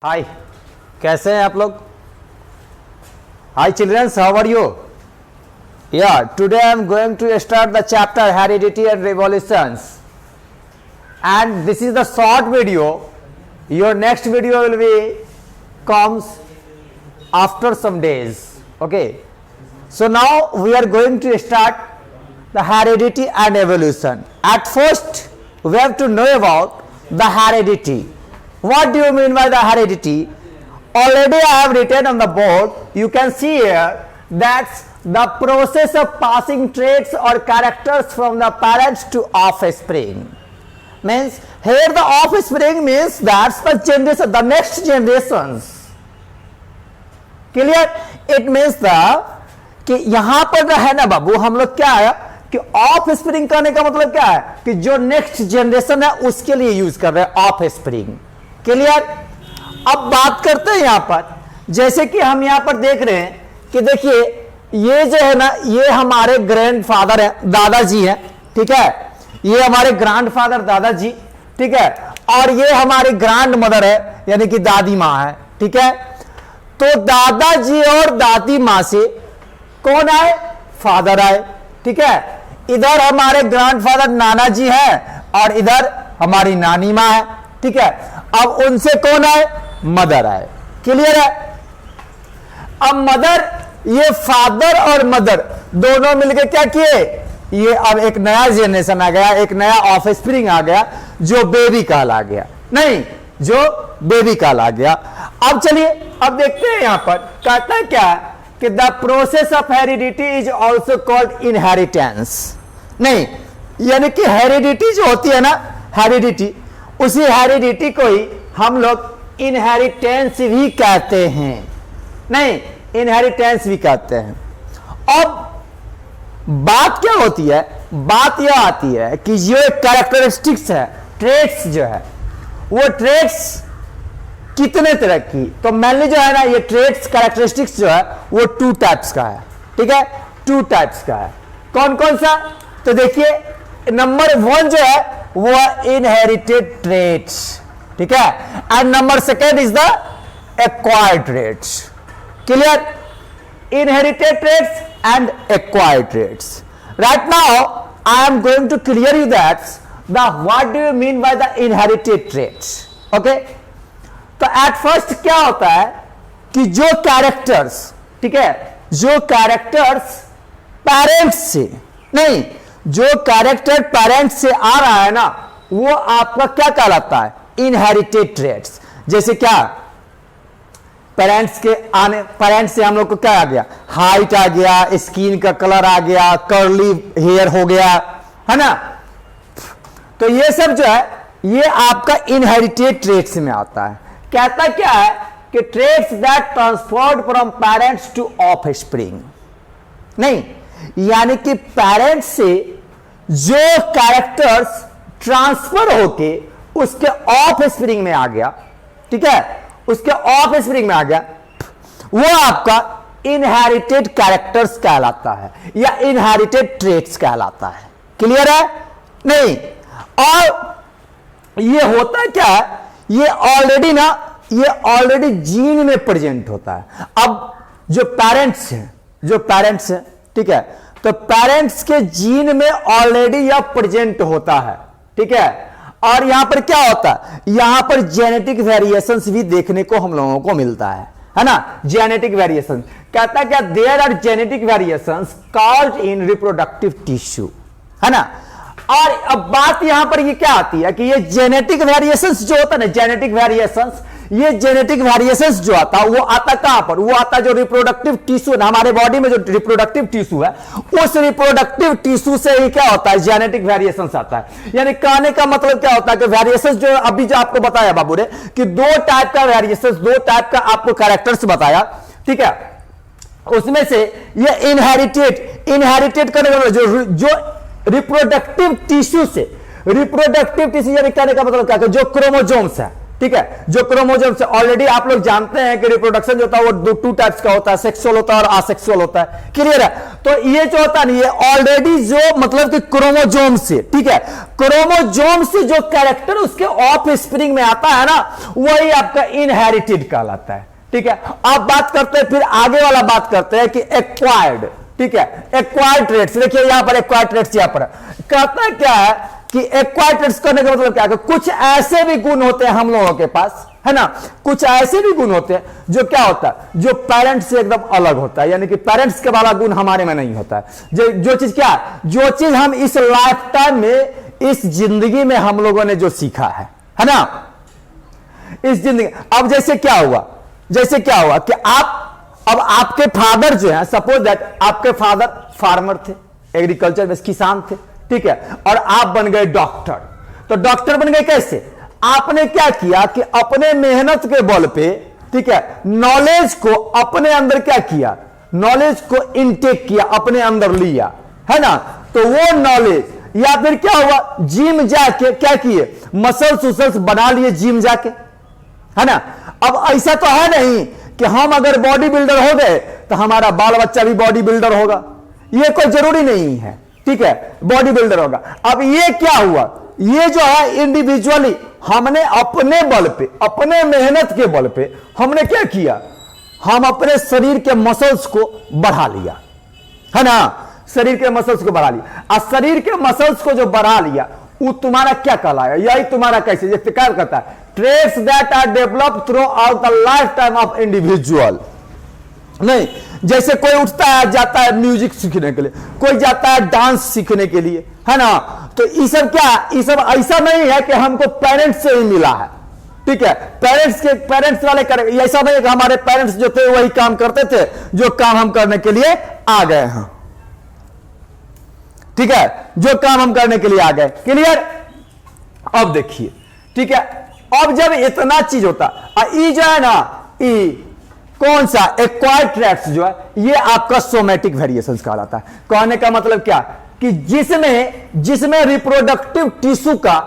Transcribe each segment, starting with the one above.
हाय, कैसे हैं आप लोग? Hi childrens, how are you? या today I am going to start the chapter heredity and revolutions, and this is the short video. Your next video will be comes after some days. Okay, so now we are going to start the heredity and evolution. At first we have to know about the heredity. What do you mean by the heredity? Already I have written on the board. You can see here that's the process of passing traits or characters from the parents to offspring. Means here the offspring means that's the generation, the next generations. Clear? It means the कि यहां पर जो है ना बाबू, हम लोग क्या है कि ऑफ स्प्रिंग करने का मतलब क्या है कि जो नेक्स्ट जनरेशन है उसके लिए यूज कर रहे हैं ऑफ स्प्रिंग। क्लियर? अब बात करते हैं यहां पर, जैसे कि हम यहां पर देख रहे हैं कि देखिए ये जो है ना, ये हमारे ग्रैंडफादर है, दादाजी है, ठीक है, ये हमारे ग्रैंडफादर दादाजी, ठीक है, और ये हमारी ग्रैंड मदर है यानी कि दादी मां है, ठीक है। तो दादाजी और दादी मां से कौन आए? फादर आए, ठीक है। इधर हमारे ग्रैंडफादर नाना जी है और इधर हमारी नानी मां है, ठीक है। अब उनसे कौन आए? मदर आए। क्लियर है? अब मदर, ये फादर और मदर दोनों मिलकर क्या किए? ये अब एक नया जनरेशन आ गया, एक नया ऑफस्प्रिंग आ गया जो बेबी कहला गया, नहीं जो बेबी कहला गया। अब चलिए अब देखते हैं यहां पर कहता है क्या कि the process of heredity is also called inheritance. नहीं, यानी कि हेरिडिटी जो होती है ना, हेरिडिटी, उसी हेरिडिटी को ही हम लोग इनहेरिटेंस भी कहते हैं। नहीं, इनहेरिटेंस भी कहते हैं। अब बात क्या होती है? बात यह आती है कि जो कैरेक्टरिस्टिक्स है, ट्रेट्स जो है, वो ट्रेट्स कितने तरह की, तो मेनली जो है ना ये ट्रेट्स कैरेक्टरिस्टिक्स जो है वो 2 टाइप्स का है, ठीक है, 2 टाइप्स का है। कौन कौन सा? तो देखिए नंबर 1 जो है वो इनहेरिटेड ट्रेट्स, ठीक है, and number 2 is the acquired traits. Clear? Inherited traits and acquired traits. Right now I am going to clear you that the what do you mean by the inherited traits. Okay, तो at first क्या होता है कि जो characters, ठीक है, जो characters parents से, नहीं, जो कैरेक्टर पेरेंट्स से आ रहा है ना, वो आपका क्या कहलाता है? Inherited traits. जैसे क्या? पेरेंट्स के आने, पेरेंट्स से हम लोग को क्या आ गया? हाइट आ गया, स्किन का कलर आ गया, कर्ली हेयर हो गया, है ना। तो ये सब जो है ये आपका इनहेरिटेड ट्रेट्स में आता है। कहता क्या है कि traits that transferred from parents to offspring. नहीं, यानी कि पेरेंट्स से जो कैरेक्टर्स ट्रांसफर होके उसके ऑफस्प्रिंग में आ गया, ठीक है, उसके ऑफ स्प्रिंग में आ गया, वो आपका इनहेरिटेड कैरेक्टर्स कहलाता है या इनहेरिटेड ट्रेट्स कहलाता है। क्लियर है? नहीं, और ये होता क्या है, ये ऑलरेडी ना, ये ऑलरेडी जीन में प्रेजेंट होता है। अब जो पेरेंट्स हैं, जो पेरेंट्स हैं, ठीक है, तो पेरेंट्स के जीन में ऑलरेडी यह प्रेजेंट होता है, ठीक है। और यहां पर क्या होता है? यहां पर जेनेटिक वेरिएशंस भी देखने को हम लोगों को मिलता है ना, जेनेटिक वेरिएशन। कहता है क्या? There are genetic variations called in reproductive tissue, है ना। और अब बात यहां पर ये क्या आती है कि ये जेनेटिक वेरिएशंस जो होता है ना, जेनेटिक वेरिएशंस, ये जेनेटिक वेरिएशंस जो आता है वो आता कहां पर? वो आता जो रिप्रोडक्टिव टिश्यू है हमारे बॉडी में, जो रिप्रोडक्टिव टिश्यू है, उस रिप्रोडक्टिव टिश्यू से ही क्या होता है? जेनेटिक वेरिएशंस आता है। यानी कहने का मतलब क्या होता है कि वेरिएशंस जो अभी जो आपको बताया बाबू ने कि 2 टाइप का वेरिएशंस, 2 टाइप का आपको कैरेक्टर्स बताया, ठीक है, उसमें से ये इनहेरिटेड करने का जो रिप्रोडक्टिव टिश्यू से, रिप्रोडक्टिव टिश्यू यानी कहने का मतलब क्या, जो क्रोमोसोम्स है, ठीक है। जो क्रोमोसोम से ऑलरेडी आप लोग जानते हैं कि रिप्रोडक्शन जो होता है वो टू टाइप्स का होता है, सेक्सुअल होता है और असेक्सुअल होता है, क्लियर है। तो ये जो होता है ये ऑलरेडी जो मतलब कि क्रोमोसोम से, ठीक है, क्रोमोसोम से जो कैरेक्टर उसके ऑफ स्प्रिंग में आता है ना, वही आपका इनहेरिटेड कहलाता है, ठीक है। अब बात करते हैं फिर आगे वाला बात करते हैं कि एक्वायर्ड, ठीक है, एक्वायर्ड ट्रेट्स। देखिए यहां पर एक्वायर्ड ट्रेट्स यहां पर कहता है क्या है कि एक्वायर्ड ट्रेट्स करने का मतलब क्या है, कुछ ऐसे भी गुण होते हैं हम लोगों के पास, है ना, कुछ ऐसे भी गुण होते हैं जो क्या होता है, जो पेरेंट्स से एकदम अलग होता है, यानी कि पेरेंट्स के वाला गुण हमारे में नहीं होता है। जो चीज क्या है, जो चीज हम इस लाइफ टाइम में, इस जिंदगी में हम लोगों ने जो सीखा है ना, इस जिंदगी। अब जैसे क्या हुआ कि अब आपके फादर जो है, सपोज दैट आपके फादर फार्मर थे, एग्रीकल्चर में किसान थे, ठीक है, और आप बन गए डॉक्टर। तो डॉक्टर बन गए कैसे, आपने क्या किया कि अपने मेहनत के बल पे, ठीक है, नॉलेज को अपने अंदर क्या किया, नॉलेज को इनटेक किया, अपने अंदर लिया, है ना। तो वो नॉलेज या फिर क्या हुआ, जिम जाके क्या किए, मसल्स उसल्स बना लिए जिम जाके, है ना। अब ऐसा तो है नहीं कि हम अगर बॉडी बिल्डर हो गए तो हमारा बाल बच्चा भी बॉडी बिल्डर होगा, ये कोई जरूरी नहीं है, ठीक है, बॉडी बिल्डर होगा। अब ये क्या हुआ, ये जो है इंडिविजुअली हमने अपने बल पे, अपने मेहनत के बल पे हमने क्या किया, हम अपने शरीर के मसल्स को बढ़ा लिया, है ना, शरीर के मसल्स को बढ़ा लिया। और शरीर के मसल्स को जो बढ़ा लिया वो तुम्हारा क्या कहलाएगा, यही तुम्हारा कैसे, जैसे क्या कहता है, traits that are developed throughout the lifetime of individual. नहीं, जैसे कोई उठता है जाता है म्यूजिक सीखने के लिए, कोई जाता है डांस सीखने के लिए, है ना। तो ये सब क्या, ये सब ऐसा नहीं है कि हमको पेरेंट्स से ही मिला है, ठीक है, पेरेंट्स वाले करे, ऐसा नहीं है कि हमारे पेरेंट्स जो थे वही काम करते थे जो काम हम करने के लिए आ गए हैं, ठीक है, जो काम हम करने के लिए आ गए, क्लियर। अब देखिए, ठीक है, अब जब इतना चीज होता, ये जो है ना, ये कौन सा एक्वायर्ड ट्रैट्स जो है, ये आपका सोमैटिक वेरिएशंस कहलाता है। कहने का मतलब क्या कि जिसमें रिप्रोडक्टिव टिश्यू का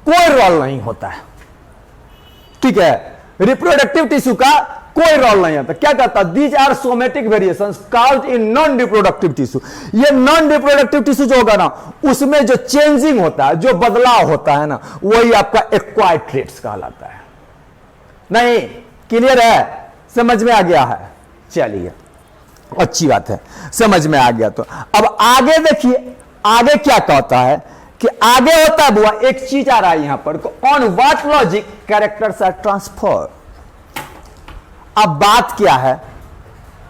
कोई रोल नहीं होता है, ठीक है, रिप्रोडक्टिव टिश्यू का कोई रोल नहीं होता। क्या कहता, these are somatic variations caused in non reproductive tissue. ये नॉन रिप्रोडक्टिव टिश्यू जो होगा ना, उसमें जो चेंजिंग होता है, जो बदलाव होता है ना, वही आपका एक्वायर्ड ट्रेट्स कहलाता है। नहीं, क्लियर है, समझ में आ गया है, चलिए अच्छी बात है, समझ में आ गया। तो अब आगे देखिए, आगे क्या कहता है कि आगे होता है बुआ, एक चीज आ रहा है यहां पर, on what logic characters are transfer. अब बात क्या है,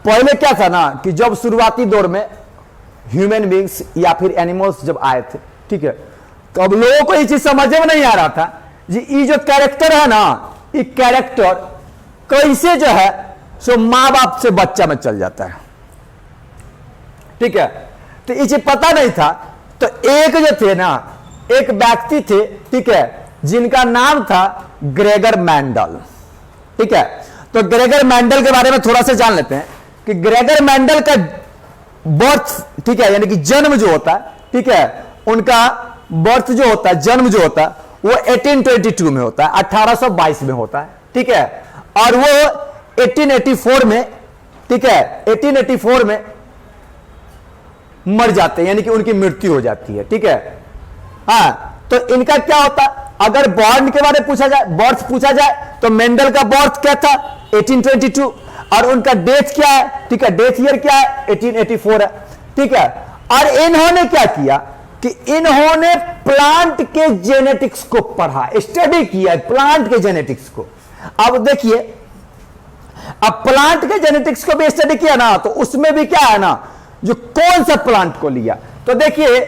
पहले क्या था ना कि जब शुरुआती दौर में ह्यूमन बींग्स या फिर एनिमल्स जब आए थे, ठीक है, तो अब लोगों को ये चीज समझ में नहीं आ रहा था जी, ये जो कैरेक्टर है ना, ये कैरेक्टर कैसे जो है सो मां बाप से बच्चा में चल जाता है, ठीक है। तो ये चीज पता नहीं था। तो एक जो थे ना, एक व्यक्ति थे, ठीक है, जिनका नाम था ग्रेगर मैंडल, ठीक है। तो ग्रेगर मैंडल के बारे में थोड़ा सा जान लेते हैं कि ग्रेगर मैंडल का बर्थ, ठीक है, यानी कि जन्म जो होता है, ठीक है, उनका बर्थ जो होता है, जन्म जो होता है, वो 1822 में होता है, 1822 में होता है, ठीक है। और वो 1884 में, ठीक है, 1884 में मर जाते हैं, यानी कि उनकी मृत्यु हो जाती है, ठीक है। हाँ, तो इनका क्या होता है, अगर बॉर्न के बारे में पूछा जाए, बर्थ पूछा जाए, तो मेंडल का बर्थ क्या था, 1822, और उनका डेथ क्या है, ठीक है, डेथ ईयर क्या है, 1884 है, ठीक है। और इन्होंने क्या किया कि इन्होंने प्लांट के जेनेटिक्स को पढ़ा, स्टडी किया प्लांट के जेनेटिक्स को। अब देखिए, अब प्लांट के जेनेटिक्स को भी स्टडी किया ना, तो उसमें भी क्या है ना, जो कौन सा प्लांट को लिया, तो देखिए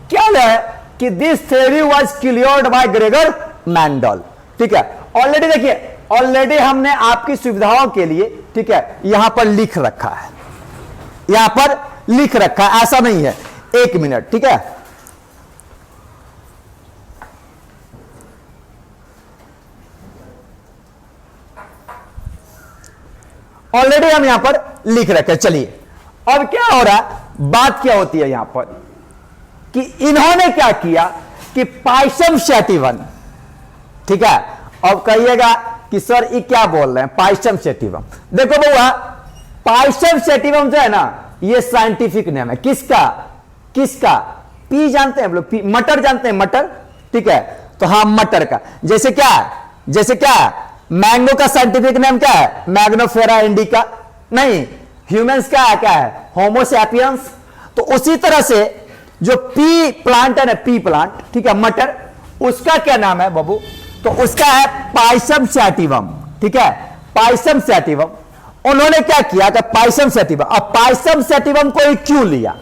क्या है कि this theory was cleared by Gregor Mendel, ठीक है। ऑलरेडी देखिए, ऑलरेडी हमने आपकी सुविधाओं के लिए, ठीक है, यहां पर लिख रखा है, यहां पर लिख रखा है, ऐसा नहीं है। एक मिनट, ठीक है, ऑलरेडी हम यहां पर लिख रखे। चलिए अब क्या हो रहा है, बात क्या होती है यहां पर कि इन्होंने क्या किया कि पाइसम सैटिवन, ठीक है, अब कहिएगा कि सर ये क्या बोल रहे हैं पाइसम सेटिवम। देखो बउआ, पाइसम सेटिवम जो है ना, ये साइंटिफिक नेम है किसका, किसका, पी जानते हैं हम लोग, पी मटर जानते हैं, मटर, ठीक है, तो हाँ मटर का। जैसे क्या, जैसे क्या मैंगो का साइंटिफिक नेम क्या है, मैग्नोफेरा इंडिका, नहीं ह्यूमंस का क्या है, होमो सैपियंस। तो उसी तरह से जो पी प्लांट है ना, पी प्लांट, ठीक है, मटर, उसका क्या नाम है बाबू, तो उसका है पाइसम सैटिवम, ठीक है, पाइसम सैटिवम। उन्होंने क्या किया कि पाइसम सैटिवम, अब पाइसम सैटिवम को क्यों लिया,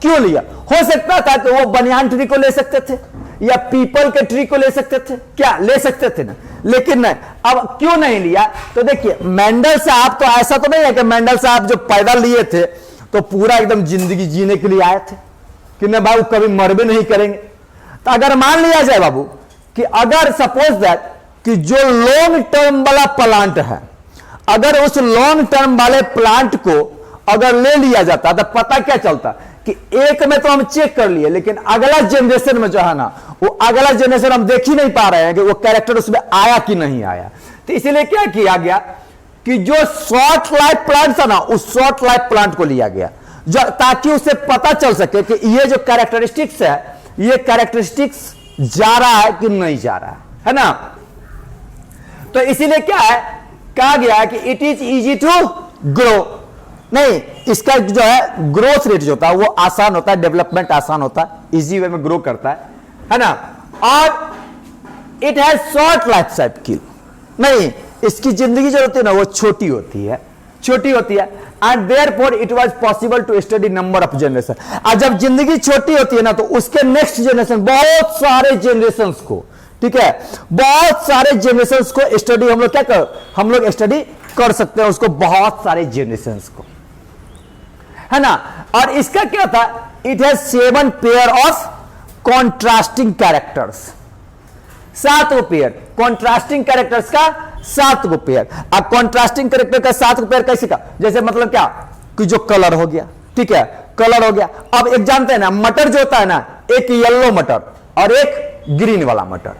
क्यों लिया, हो सकता था कि वो बनियान ट्री को ले सकते थे या पीपल के ट्री को ले सकते थे, क्या ले सकते थे ना, लेकिन नहीं। अब क्यों नहीं लिया, तो देखिए मेंडल साहब तो ऐसा तो नहीं है कि मेंडल साहब जो पैदा लिए थे तो पूरा एकदम जिंदगी जीने के लिए आए थे कि ना भाई कभी मर भी नहीं करेंगे। तो अगर मान लिया जाए बाबू कि अगर सपोज दैट कि जो लॉन्ग टर्म वाला प्लांट है, अगर उस लॉन्ग टर्म वाले प्लांट को अगर ले लिया जाता तो पता क्या चलता कि एक में तो हम चेक कर लिए, लेकिन अगला जनरेशन में जो है ना, वो अगला जनरेशन हम देख ही नहीं पा रहे हैं कि वो कैरेक्टर उसमें आया कि नहीं आया। तो इसीलिए क्या किया गया कि जो शॉर्ट लाइफ प्लांट था ना, उस शॉर्ट लाइफ प्लांट को लिया गया, जो ताकि उसे पता चल सके कि ये जो कैरेक्टरिस्टिक्स है, ये कैरेक्टरिस्टिक्स जा रहा है कि नहीं जा रहा है ना। तो इसीलिए क्या है, कहा गया है कि it is easy to grow, नहीं इसका जो है ग्रोथ रेट जो होता है वो आसान होता है, डेवलपमेंट आसान होता है, इजी वे में ग्रो करता है ना। और it has short life cycle, नहीं इसकी जिंदगी जो होती है ना वो छोटी होती है, छोटी होती है। And therefore it was possible to study number of generation. और जब जिंदगी छोटी होती है ना, तो उसके नेक्स्ट जनरेशन, बहुत सारे जनरेशन को, ठीक है, बहुत सारे जनरेशन को स्टडी हम लोग क्या कर, हम लोग स्टडी कर सकते हैं उसको, बहुत सारे जनरेशन को, है ना। और इसका क्या था, it has 7 pair of contrasting characters, 7 go pair contrasting characters का, 7 गो पेयर। अब कॉन्ट्रास्टिंग कैरेक्टर का 7 गो पेयर कैसे का, जैसे मतलब क्या कि जो कलर हो गया, ठीक है, कलर हो गया। अब एक जानते हैं ना, मटर जो होता है ना, एक येलो मटर और एक ग्रीन वाला मटर,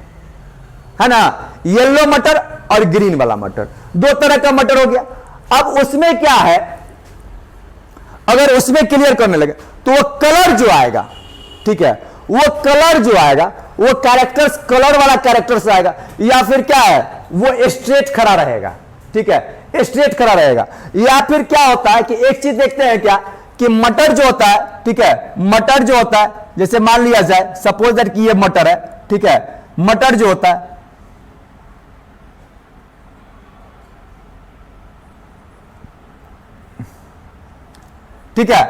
है ना, येलो मटर और ग्रीन वाला मटर, 2 तरह का मटर हो गया। अब उसमें क्या है, अगर उसमें क्लियर करने लगे तो वो कलर जो आएगा, ठीक है, वो कलर जो आएगा वो कैरेक्टर्स, कलर वाला कैरेक्टर्स आएगा, या फिर क्या है वो स्ट्रेट खड़ा रहेगा, ठीक है, स्ट्रेट खड़ा रहेगा। या फिर क्या होता है कि एक चीज देखते हैं क्या कि मटर जो होता है, ठीक है, मटर जो होता है, जैसे मान लिया जाए सपोज दैट कि ये मटर है, ठीक है, मटर जो होता है, ठीक है,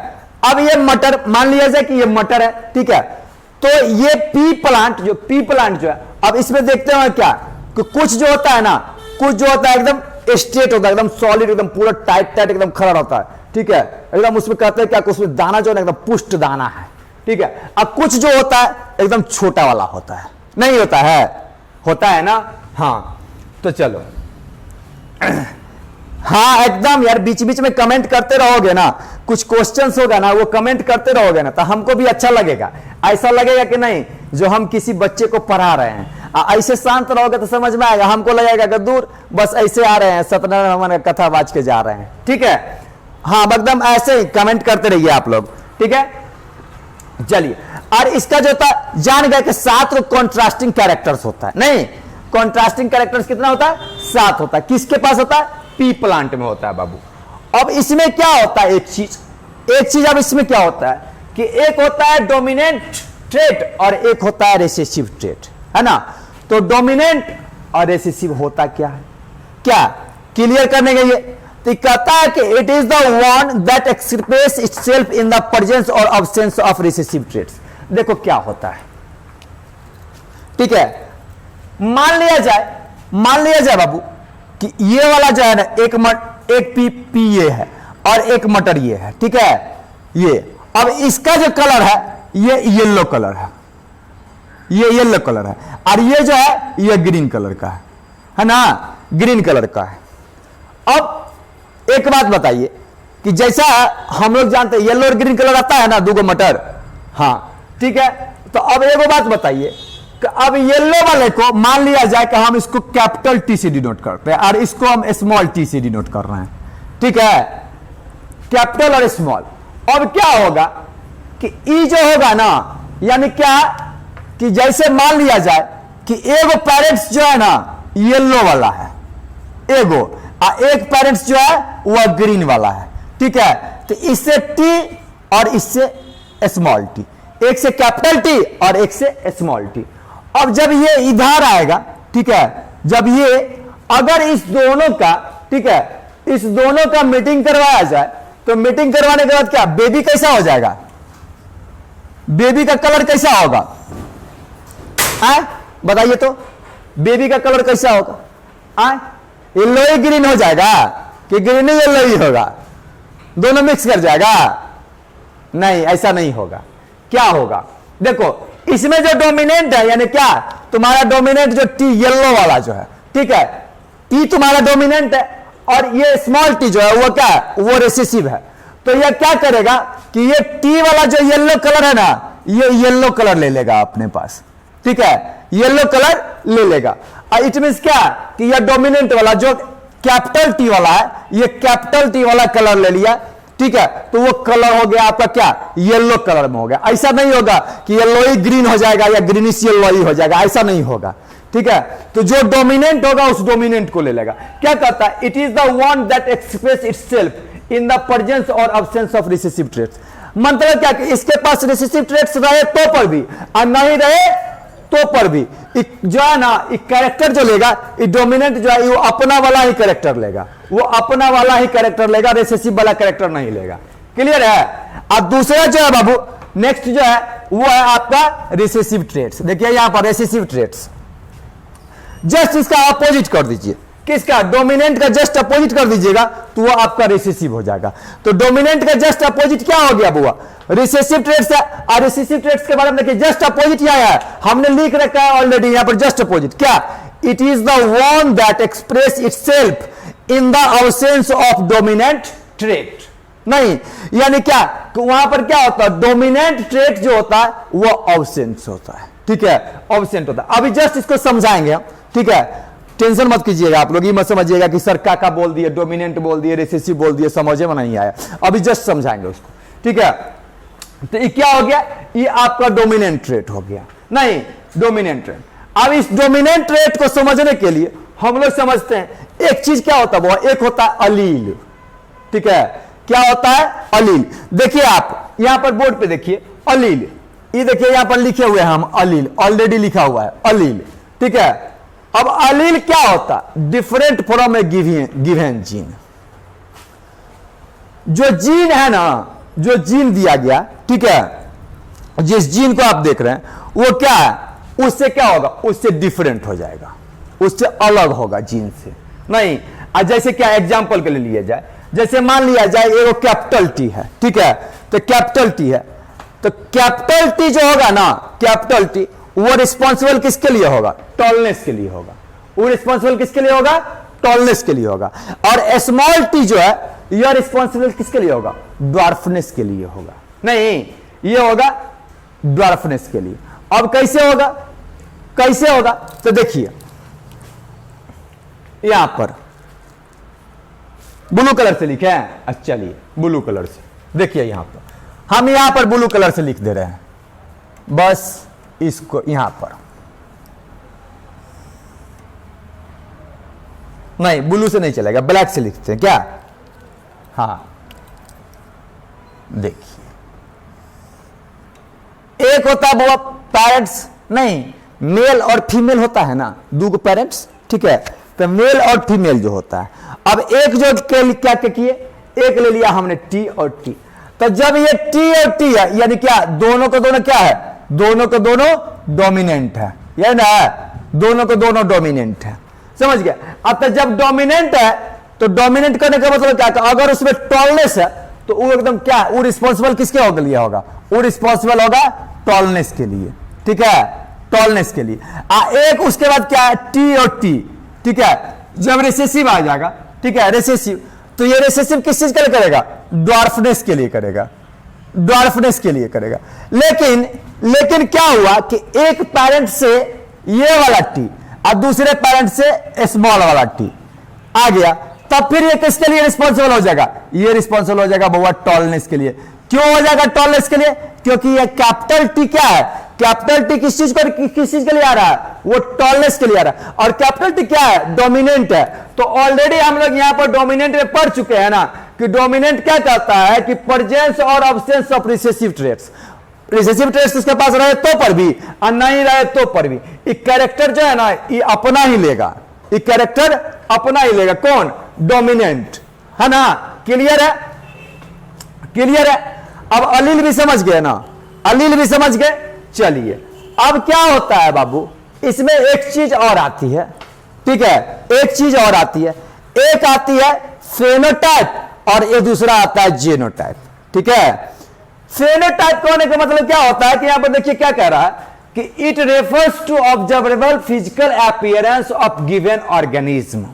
अब ये मटर मान लिया जाए कि ये मटर है, ठीक है, तो ये पी प्लांट जो है, अब इसमें देखते हैं क्या कि कुछ जो होता है ना, कुछ जो होता है एकदम स्ट्रेट होता है, एकदम सॉलिड, एकदम पूरा टाइट एकदम खड़ा होता है, ठीक है, एकदम उसमें कहते हैं क्या, उसमें दाना जो है एकदम पुष्ट दाना है, ठीक है। अब कुछ जो होता है एकदम छोटा वाला होता है, नहीं होता है ना, हाँ। तो चलो हाँ एकदम यार, बीच बीच में कमेंट करते रहोगे ना, कुछ क्वेश्चंस होगा ना, वो कमेंट करते रहोगे ना, तो हमको भी अच्छा लगेगा, ऐसा लगेगा कि नहीं जो हम किसी बच्चे को पढ़ा रहे हैं। ऐसे शांत रहोगे तो समझ में आएगा, हमको लगेगा कि दूर बस ऐसे आ रहे हैं, सत्यनारायण कथा बाज के जा रहे हैं, ठीक है। हाँ एकदम ऐसे ही कमेंट करते रहिए आप लोग, ठीक है। चलिए, और इसका जो था जान गए कि 7 कॉन्ट्रास्टिंग कैरेक्टर्स होता है, नहीं कॉन्ट्रास्टिंग कैरेक्टर्स कितना होता है, 7 होता है। किसके पास होता है, पी प्लांट में होता है बाबू। अब इसमें क्या होता है, एक चीज अब इसमें क्या होता है कि एक होता है डोमिनेंट ट्रेट और एक होता है रिसेसिव ट्रेट, है ना। तो डोमिनेंट और रिसेसिव होता क्या है, क्या क्लियर करने के लिए, तो कहता है कि it is the one that express itself in the presence और अब्सेंस ऑफ रिसेसिव ट्रेट्स। देखो क्या होता है, ठीक है, मान लिया जाए बाबू कि ये वाला जो है ना, एक पी ये है और एक मटर ये है, ठीक है, ये। अब इसका जो कलर है ये येलो कलर है, ये येलो कलर है, और ये जो है ये ग्रीन कलर का है ना, ग्रीन कलर का है। अब एक बात बताइए कि जैसा हम लोग जानते हैं येलो और ग्रीन कलर आता है ना, 2 मटर, हाँ ठीक है। तो अब एक बात बताइए अब येलो वाले को मान लिया जाए कि हम इसको कैपिटल टी से डिनोट करते हैं और इसको हम स्मॉल टी से डिनोट कर रहे हैं, ठीक है, कैपिटल और स्मॉल। अब क्या होगा कि ई जो होगा ना, यानी क्या कि जैसे मान लिया जाए कि एगो पेरेंट्स जो है ना येलो वाला है, एगो एक पेरेंट्स जो है वह ग्रीन वाला है, ठीक है, तो इससे टी और इससे स्मॉल टी, एक से कैपिटल टी और एक से स्मॉल टी। अब जब ये इधर आएगा, ठीक है, जब ये अगर इस दोनों का, ठीक है, इस दोनों का मीटिंग करवाया जाए तो मीटिंग करवाने के बाद क्या बेबी कैसा हो जाएगा, बेबी का कलर कैसा होगा, बताइए तो, बेबी का कलर कैसा होगा, येलो ही ग्रीन हो जाएगा कि ग्रीन ही येलो ही होगा, दोनों मिक्स कर जाएगा, नहीं ऐसा नहीं होगा। क्या होगा, देखो इसमें जो डोमिनेंट है, यानी क्या तुम्हारा डोमिनेंट जो टी येलो वाला जो है, ठीक है, टी तुम्हारा डोमिनेंट है और ये स्मॉल टी जो है वो क्या है, वो रिसेसिव है। तो ये क्या करेगा कि ये टी वाला जो येलो कलर है ना, ये येलो कलर ले लेगा अपने पास, ठीक है, येलो कलर ले लेगा। इट मींस क्या कि ये डोमिनेंट वाला जो कैपिटल टी वाला है, ये कैपिटल टी वाला कलर ले लिया, ठीक है, तो वो कलर हो गया आपका क्या येलो कलर में हो गया। ऐसा नहीं होगा कि येलो ही ग्रीन हो जाएगा या ग्रीनिश येलो ही हो जाएगा, ऐसा नहीं होगा, ठीक है। तो जो डोमिनेंट होगा उस डोमिनेंट को ले लेगा। क्या कहता है, it is the one that express itself in the presence और अब्सेंस ऑफ रिसेसिव ट्रेट्स। मतलब क्या कि इसके पास रिसेसिव ट्रेट्स रहे तो पर भी और नहीं रहे तो पर भी जो है ना कैरेक्टर जो लेगा, डोमिनेंट जो है वो अपना वाला ही कैरेक्टर लेगा, वो अपना वाला ही कैरेक्टर लेगा, रिसेसिव वाला कैरेक्टर नहीं लेगा। क्लियर है। अब दूसरा जो है बाबू, नेक्स्ट जो है वो है आपका रिसेसिव ट्रेट्स। देखिए यहां पर रिसेसिव ट्रेट्स, जस्ट इसका अपोजिट कर दीजिए, किसका, डोमिनेंट का जस्ट अपोजिट कर दीजिएगा तो वो आपका रिसेसिव हो जाएगा। तो डोमिनेंट का जस्ट अपोजिट क्या हो गया बुआ, रिसेसिव ट्रेट्स है। और रिसेसिव ट्रेट्स के बारे में देखिए, जस्ट अपोजिट क्या है, हमने लिख रखा है ऑलरेडी यहां पर जस्ट अपोजिट। क्या, it is the one that express itself in the absence of dominant trait. नहीं, यानी क्या, वहां पर क्या होता है, डोमिनेंट ट्रेट जो होता है वो अब्सेंस होता है, ठीक है, अब्सेंट होता है। अभी जस्ट इसको समझाएंगे हम, ठीक है, टेंशन मत कीजिएगा आप लोग, ये मत समझिएगा कि सर काका बोल दिए, डोमिनेंट बोल दिए, रिसेसिव बोल दिए, समझे में नहीं आया। अभी जस्ट समझाएंगे उसको, ठीक है। तो ये क्या हो गया, ये आपका डोमिनेंट ट्रेट हो गया, नहीं डोमिनेंट ट्रेट। अब इस डोमिनेंट ट्रेट को समझने के लिए हम लोग समझते हैं एक चीज क्या होता है, वो एक होता है अलील, ठीक है, क्या होता है अलील। देखिए आप यहां पर बोर्ड पे देखिए अलील, ये देखिए यहां पर लिखे हुए हैं हम अलील, ऑलरेडी लिखा हुआ है अलील, ठीक है। अब अलील क्या होता, different from A given gene. जो जीन है ना, जो जीन दिया गया, ठीक है, जिस जीन को आप देख रहे हैं वो क्या है, उससे क्या होगा, उससे डिफरेंट हो जाएगा, उससे अलग होगा जीन से। नहीं, जैसे क्या एग्जांपल के लिए लिया जाए, जैसे मान लिया जाए एगो कैपिटल टी है, ठीक है, तो कैपिटल टी है, तो कैपिटल टी जो होगा ना, कैपिटल टी वो रिस्पॉन्सिबल किसके लिए होगा, टॉलनेस के लिए होगा। वो रिस्पॉन्सिबल किसके लिए होगा, टॉलनेस के लिए होगा। और स्मॉल टी जो है यह रिस्पॉन्सिबल किसके लिए होगा, ड्वार्फनेस के लिए होगा। नहीं, ये होगा ड्वार्फनेस के लिए। अब कैसे होगा, कैसे होगा, तो देखिए यहां पर ब्लू कलर से लिखे हैं, अच्छा चलिए ब्लू कलर से देखिए, यहां पर हम यहां पर ब्लू कलर से लिख दे रहे हैं, बस इसको यहां पर, नहीं ब्लू से नहीं चलेगा, ब्लैक से लिखते हैं क्या, हाँ देखिए एक होता है वो पेरेंट्स, नहीं मेल और फीमेल होता है ना, दो पेरेंट्स, ठीक है, तो मेल और फीमेल जो होता है। अब एक जो क्या किए, एक ले लिया हमने टी और टी, तो जब ये टी और टी है, यानी क्या दोनों को दोनों क्या है, दोनों को दोनों डोमिनेंट है, ये ना दोनों को दोनों डोमिनेंट है, समझ गया। अब तो जब डोमिनेंट है तो डोमिनेंट करने का मतलब क्या, अगर उसमें टॉलनेस है तो वो एकदम क्या, वो रिस्पॉन्सिबल किसके होगा लिए होगा, वो रिस्पॉन्सिबल होगा टॉलनेस के लिए, ठीक है, टॉलनेस के लिए। एक उसके बाद क्या है, टी और टी, ठीक है, जब रिसेसिव आ जाएगा, ठीक है, रिसेसिव, तो ये रिसेसिव किस चीज के लिए करेगा, ड्वार्फनेस के लिए करेगा, ड्वार्फनेस के लिए करेगा। लेकिन क्या हुआ कि एक पेरेंट से ये वाला टी, और दूसरे पेरेंट से स्मॉल वाला टी आ गया, तब फिर ये किसके लिए रिस्पॉन्सिबल हो जाएगा? ये रिस्पॉन्सिबल हो जाएगा बउआ टॉलनेस के लिए। क्यों हो जाएगा टॉलनेस के लिए? क्योंकि ये कैपिटल टी क्या है? कैपिटल टी किस चीज के लिए आ रहा है? वो टॉलनेस के लिए आ रहा है। और कैपिटल टी क्या है? डोमिनेंट है। तो ऑलरेडी हम लोग यहां पर डोमिनेंट में पढ़ चुके हैं ना कि डोमिनेंट क्या कहता है कि प्रेजेंस और absence of recessive traits. Recessive traits उसके पास रहे तो पर भी और नहीं रहे तो पर भी ये कैरेक्टर जो है ना ये अपना ही लेगा, ये कैरेक्टर अपना ही लेगा। कौन? डोमिनेंट, है ना? क्लियर है? क्लियर है? अब अलील भी समझ गए ना? अलील भी समझ गए। चलिए अब क्या होता है बाबू, इसमें एक चीज और आती है, ठीक है? एक चीज और आती है, एक आती है फेनोटाइप और ये दूसरा आता है जीनोटाइप, ठीक है? फेनोटाइप होने का मतलब क्या होता है कि यहां पर देखिए क्या कह रहा है कि it refers to observable physical appearance of given organism,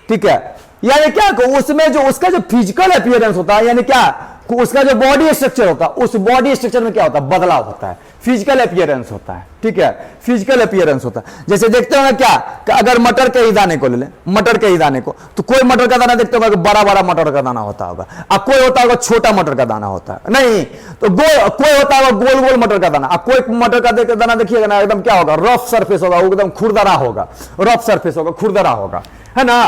ठीक है? यानी क्या उसमें जो उसका जो फिजिकल अपीयरेंस होता है, यानी क्या उसका जो बॉडी स्ट्रक्चर होता है, उस बॉडी स्ट्रक्चर में क्या होता है? बदलाव होता है, फिजिकल अपीयरेंस होता है, ठीक है? फिजिकल अपीयरेंस होता है। जैसे देखते हो क्या कि अगर मटर के ही दाने को ले लें, मटर के ही दाने को, तो कोई मटर का दाना देखते होगा कि बड़ा बड़ा मटर का दाना होता होगा, और कोई होता होगा छोटा मटर का दाना होता है, नहीं तो कोई होता होगा गोल गोल मटर का दाना, कोई मटर का दाना देखिएगा ना एकदम क्या होगा? रफ सरफेस होगा, एकदम खुरदरा होगा, रफ सरफेस होगा, खुरदरा होगा, है ना?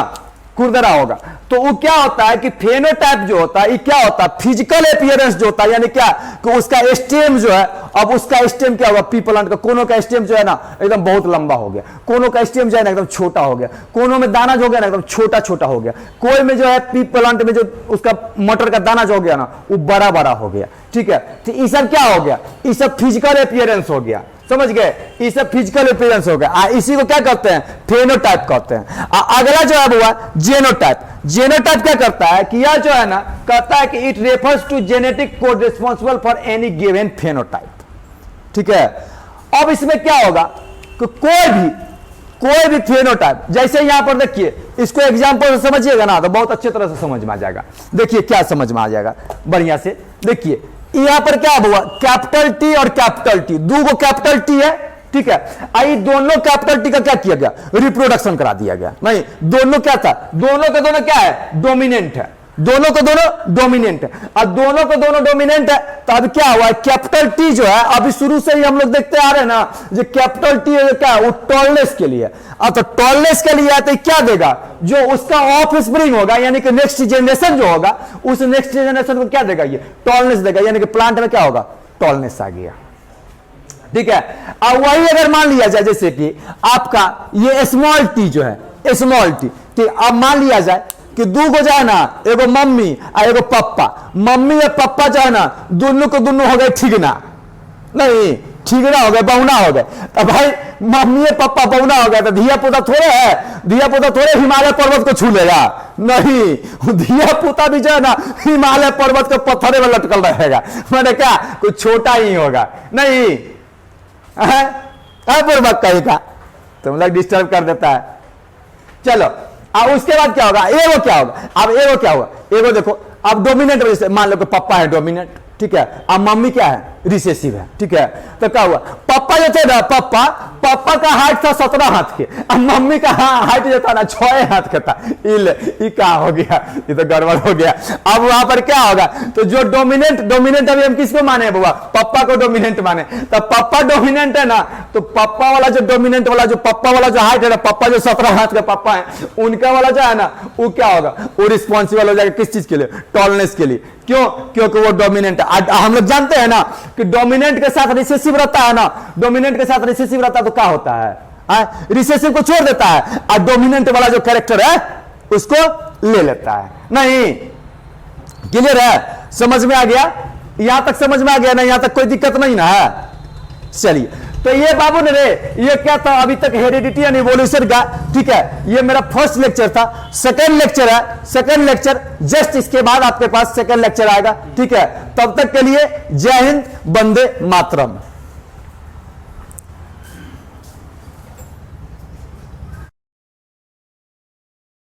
खुरदरा होगा। तो वो क्या होता है कि फेनोटाइप जो होता है ये क्या होता है? फिजिकल अपीयरेंस जो होता है, यानी क्या कि उसका स्टेम जो है, अब उसका स्टेम क्या होगा? पी प्लांट का कोनों का स्टेम जो है ना एकदम बहुत लंबा हो गया, कोनों का स्टेम जो है ना एकदम छोटा हो गया, कोनों में दाना जो हो गया ना एकदम छोटा छोटा हो गया, कोई में जो है पी प्लांट में जो उसका मटर का दाना जो हो गया ना वो बड़ा बड़ा हो गया, ठीक है? तो ये सब क्या हो गया? ये सब फिजिकल अपीयरेंस हो गया, समझ गए? ये सब फिजिकल अपीयरेंस हो गया। इसी को क्या कहते हैं? फेनोटाइप कहते हैं। अगला जो है वो जेनोटाइप। जेनोटाइप क्या करता है कि यह जो है ना कहता है कि it refers to genetic code responsible for any given phenotype, ठीक है? अब इसमें क्या होगा कि कोई भी फेनोटाइप, जैसे यहां पर देखिए, इसको एग्जांपल से समझिएगा ना तो बहुत अच्छी तरह से समझ में आ जाएगा। देखिए क्या समझ में आ जाएगा बढ़िया से, देखिए यहां पर क्या हुआ? कैपिटल टी और कैपिटल टी, दो को कैपिटल टी है, ठीक है? आई दोनों कैपिटल टी का क्या किया गया? रिप्रोडक्शन करा दिया गया। नहीं, दोनों क्या था? दोनों का दोनों क्या है? डोमिनेंट है, दोनों को दोनों डोमिनेंट है। और दोनों को दोनों डोमिनेंट है तो अब क्या हुआ? कैपिटल टी जो है अभी शुरू से ही हम लोग देखते आ रहे हैं ना, जो कैपिटल टी क्या है वो टॉलनेस के लिए। अब तो टॉलनेस के लिए आते क्या देगा? जो उसका ऑफ स्प्रिंग होगा, यानी कि नेक्स्ट जनरेशन जो होगा, उस नेक्स्ट जनरेशन को क्या देगा? ये टॉलनेस देगा, यानी कि प्लांट में क्या होगा? टॉलनेस आ गया, ठीक है? अब वही अगर मान लिया जाए जैसे कि आपका ये स्मॉल टी जो है, स्मॉल टी, ठीक? अब मान लिया जाए कि दो को जो है ना, एगो मम्मी और एगो पप्पा, मम्मी और पप्पा जो है ना दोनों को दोनों हो गए ठीकना, नहीं ठीकना हो गए, बहुना हो गए। तो भाई मम्मी और पप्पा बहुना हो गए तो धिया पुता थोड़े है, धिया पुता थोड़े हिमालय पर्वत को छू लेगा, नहीं, धिया पुता भी जो है ना हिमालय पर्वत के पत्थरे में लटकल रहेगा, मैंने क्या कुछ छोटा ही होगा, नहीं पूर्वक कहेगा तुम लोग डिस्टर्ब कर देता है। चलो अब उसके बाद क्या होगा? एगो क्या होगा? अब एगो क्या होगा? एगो देखो, अब डोमिनेंट वजह से मान लो कि पप्पा है डोमिनेंट, ठीक है? अब मम्मी क्या है? रिसेसिव है, ठीक है? तो क्या हुआ? पप्पा जो थे ना, पप्पा का हाइट था 17 हाथ के, अब मम्मी का हाइट जो था ना 6 हाथ का था। ये क्या हो गया? ये तो गड़बड़ हो गया। अब वहां पर क्या होगा? तो जो डोमिनेंट अभी हम किसको माने बाबा? पप्पा को डोमिनेंट माने। तो पप्पा डोमिनेंट है ना, तो पप्पा वाला जो डोमिनेंट वाला जो पप्पा वाला जो हाइट है ना, पप्पा जो 17 हाथ का पप्पा है, उनका वाला जो है ना वो क्या होगा? वो रिस्पॉन्सिबल हो जाएगा किस चीज के लिए? टॉलनेस के लिए। क्यों? क्योंकि वो डोमिनेंट है। हम लोग जानते हैं ना कि डोमिनेंट के साथ रिसेसिव रहता है ना, डोमिनेंट के साथ रिसेसिव रहता है तो क्या होता है? रिसेसिव को छोड़ देता है और डोमिनेंट वाला जो कैरेक्टर है उसको ले लेता है। नहीं, क्लियर है? समझ में आ गया? यहां तक समझ में आ गया ना? यहां तक कोई दिक्कत नहीं ना है? चलिए, तो ये बाबू ने रे ये क्या था अभी तक? हेरिडिटी एंड इवोल्यूशन का, ठीक है? ये मेरा फर्स्ट लेक्चर था, सेकंड लेक्चर है, सेकंड लेक्चर जस्ट इसके बाद आपके पास सेकंड लेक्चर आएगा, ठीक है? तब तक के लिए जय हिंद, वंदे मातरम।